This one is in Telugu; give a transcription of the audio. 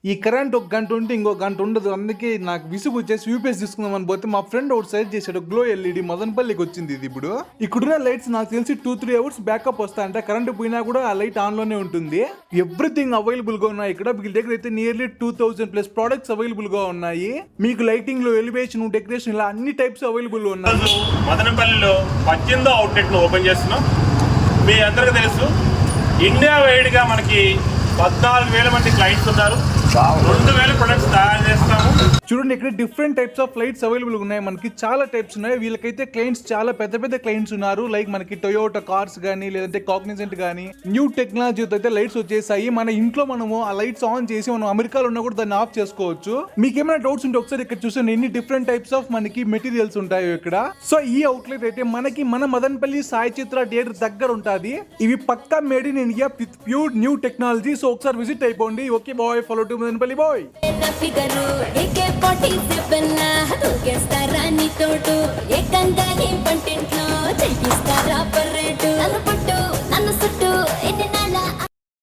ఈ కరెంట్ ఒక గంట ఉంటే ఇంకో గంట ఉండదు. అందుకే నాకు విసుగు వచ్చేసి యూపీఎస్ తీసుకుందామని పోతే మా ఫ్రెండ్ ఒకటి సజెస్ట్ చేశాడు, గ్లో ఎల్ఈడి మదనపల్లికి వచ్చింది ఇది. ఇప్పుడు ఇక్కడున్న లైట్స్ నాకు తెలిసి 2-3 అవర్స్ బ్యాకప్ వస్తాయంట. కరెంట్ పోయినా కూడా ఆ లైట్ ఆన్ లోనే ఉంటుంది. ఎవ్రీథింగ్ అవైలబుల్ గా ఉన్నాయి ఇక్కడ. వీళ్ళ దగ్గర అయితే నియర్లీ 2000+ ప్రోడక్ట్స్ అవైలబుల్ గా ఉన్నాయి. మీకు లైటింగ్ లో, ఎలివేషన్, డెకరేషన్ ఇలా అన్ని టైప్స్ అవైలబుల్ ఉన్నాయి. మదనపల్లిలో 18వ అవుట్లెట్ ను ఓపెన్ చేస్తున్నాం. మీ అందరికీ తెలుసు, ఇండియా వైడ్ గా మనకి 14,000 మంది క్లయింట్స్ ఉన్నారు. 2,000 ప్రొడక్ట్స్ తయారు చేస్తాము. చూడండి, ఇక్కడ different types of lights available ఉన్నాయి. మనకి చాలా టైప్స్ ఉన్నాయి. వీళ్ళకైతే క్లయింట్స్ చాలా పెద్ద పెద్ద క్లయింట్స్ ఉన్నారు. లైక్ మనకి టొయోటా కార్స్ కానీ, లేదంటే కాగ్నిజెంట్ కానీ న్యూ టెక్నాలజీతో అయితే లైట్స్ వచ్చేసాయి. మన ఇంట్లో మనము ఆ లైట్స్ ఆన్ చేసి మనం అమెరికాలో ఉన్నా కూడా దాన్ని ఆఫ్ చేసుకోవచ్చు. మీకు ఏమైనా డౌట్స్ ఉంటే ఒకసారి ఇక్కడ చూడండి, ఎన్ని డిఫరెంట్ టైప్స్ ఆఫ్ మనకి మెటీరియల్స్ ఉంటాయో ఇక్కడ. సో ఈ అవుట్లెట్ అయితే మనకి మన మదనపల్లి సాయి చిత్ర థియేటర్ దగ్గర ఉంటుంది. ఇవి పక్కా made in India with pure new technology. So ఒకసారి విజిట్ అయిపోండి. Okay bye, follow to Madanapalle boy. ఏకంగా ఏం పంటింట్లో చెయ్యిస్తారా పర్రేటు